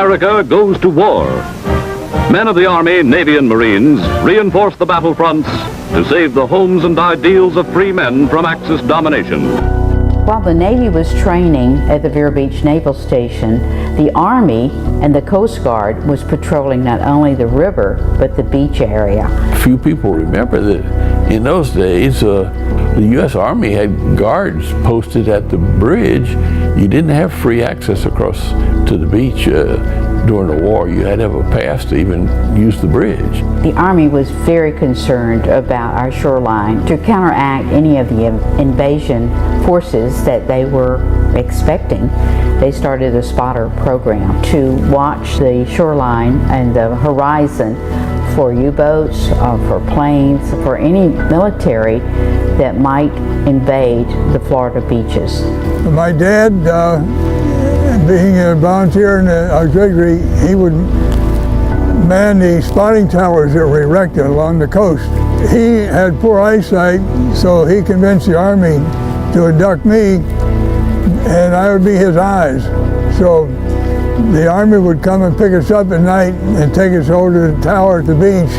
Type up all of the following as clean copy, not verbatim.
America goes to war. Men of the Army, Navy, and Marines reinforce the battlefronts to save the homes and ideals of free men from Axis domination. While the Navy was training at the Vero Beach Naval Station, the Army and the Coast Guard was patrolling not only the river, but the beach area. Few people remember that in those days, the U.S. Army had guards posted at the bridge. You didn't have free access across to the beach during the war. You had to have a pass to even use the bridge. The Army was very concerned about our shoreline to counteract any of the invasion forces that they were expecting. They started a spotter program to watch the shoreline and the horizon for U-boats, for planes, for any military that might invade the Florida beaches. My dad, being a volunteer in the auxiliary, he would man the spotting towers that were erected along the coast. He had poor eyesight, so he convinced the Army to abduct me, and I would be his eyes. So the Army would come and pick us up at night and take us over to the tower at the beach,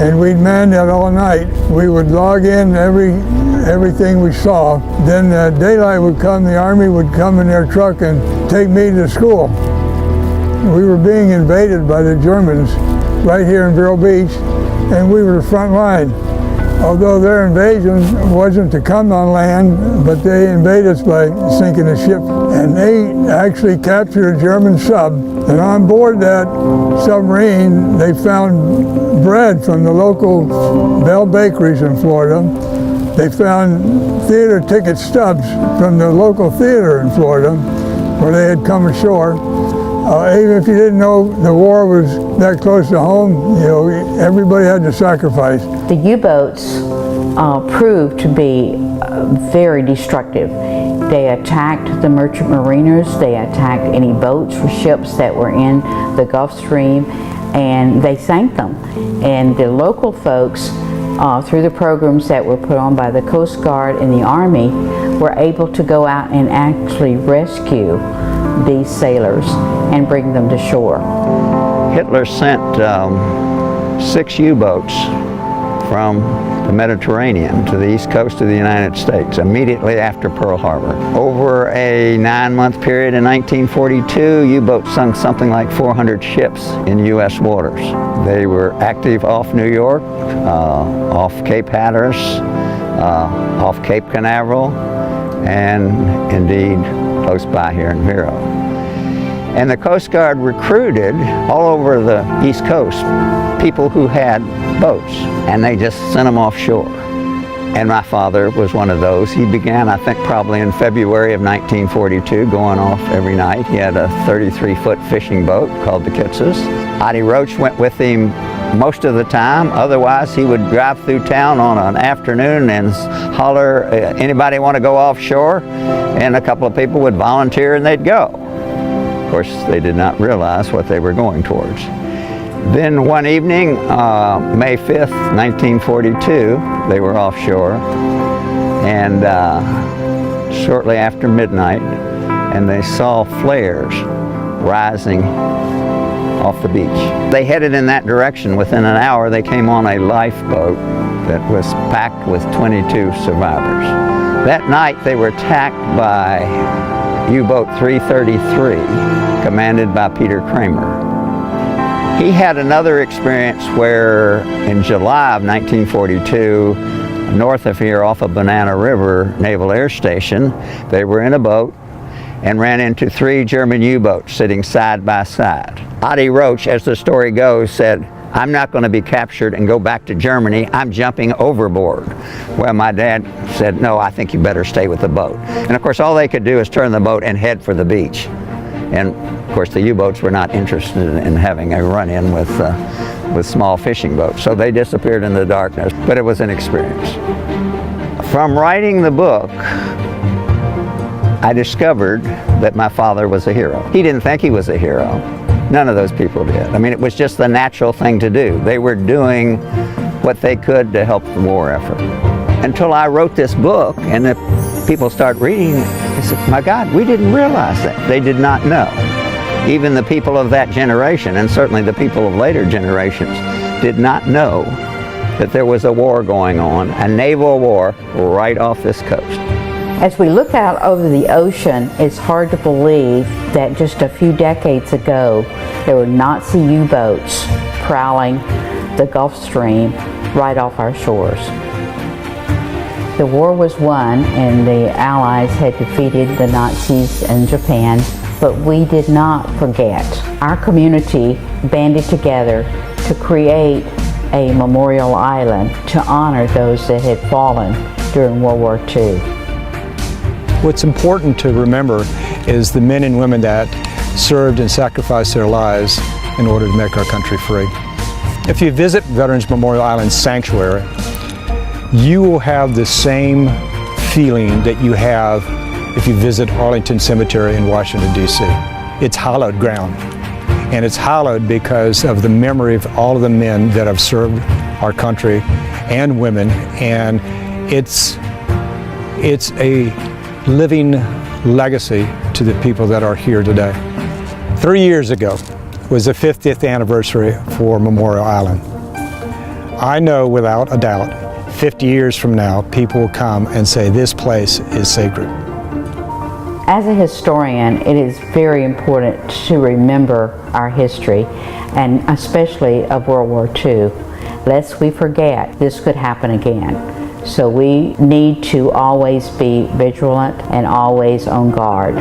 and we'd man that all night. We would log in everything we saw. Then daylight would come, the Army would come in their truck and take me to school. We were being invaded by the Germans right here in Vero Beach, and we were the front line. Although their invasion wasn't to come on land, but they invaded us by sinking a ship. And they actually captured a German sub. And on board that submarine, they found bread from the local Bell bakeries in Florida. They found theater ticket stubs from the local theater in Florida, where they had come ashore. Even if you didn't know the war was that close to home, you know, everybody had to sacrifice. The U-boats proved to be very destructive. They attacked the merchant mariners, they attacked any boats or ships that were in the Gulf Stream, and they sank them. And the local folks, through the programs that were put on by the Coast Guard and the Army, were able to go out and actually rescue these sailors and bring them to shore. Hitler sent 6 U-boats from the Mediterranean to the east coast of the United States immediately after Pearl Harbor. Over a 9-month period in 1942, U-boats sunk something like 400 ships in U.S. waters. They were active off New York, off Cape Hatteras, off Cape Canaveral, and indeed close by here in Vero. And the Coast Guard recruited all over the East Coast people who had boats, and they just sent them offshore. And my father was one of those. He began, I think, probably in February of 1942, going off every night. He had a 33-foot fishing boat called the Kitzes. Audie Roach went with him most of the time. Otherwise, he would drive through town on an afternoon and holler, anybody want to go offshore? And a couple of people would volunteer and they'd go. Of course, they did not realize what they were going towards. Then one evening, May 5th, 1942, they were offshore, and shortly after midnight, and they saw flares rising off the beach. They headed in that direction. Within an hour, they came on a lifeboat that was packed with 22 survivors. That night, they were attacked by U-boat 333, commanded by Peter Kramer. He had another experience where in July of 1942, north of here off of Banana River Naval Air Station, they were in a boat and ran into 3 German U-boats sitting side by side. Audie Roach, as the story goes, said, "I'm not going to be captured and go back to Germany. I'm jumping overboard." Well, my dad said, "No, I think you better stay with the boat." And of course, all they could do is turn the boat and head for the beach. And of course, the U-boats were not interested in having a run-in with small fishing boats, so they disappeared in the darkness. But it was an experience. From writing the book, I discovered that my father was a hero. He didn't think he was a hero. None of those people did. I mean, it was just the natural thing to do. They were doing what they could to help the war effort. Until I wrote this book, and the people start reading, they said, "My God, we didn't realize that." They did not know. Even the people of that generation, and certainly the people of later generations, did not know that there was a war going on, a naval war right off this coast. As we look out over the ocean, it's hard to believe that just a few decades ago, there were Nazi U-boats prowling the Gulf Stream right off our shores. The war was won and the Allies had defeated the Nazis in Japan, but we did not forget. Our community banded together to create a memorial island to honor those that had fallen during World War II. What's important to remember is the men and women that served and sacrificed their lives in order to make our country free. If you visit Veterans Memorial Island Sanctuary, you will have the same feeling that you have if you visit Arlington Cemetery in Washington, D.C. It's hallowed ground, and it's hallowed because of the memory of all of the men that have served our country and women, and it's a living legacy to the people that are here today. 3 years ago was the 50th anniversary for Memorial Island. I know without a doubt, 50 years from now, people will come and say this place is sacred. As a historian, it is very important to remember our history, and especially of World War II. Lest we forget, this could happen again. So we need to always be vigilant and always on guard.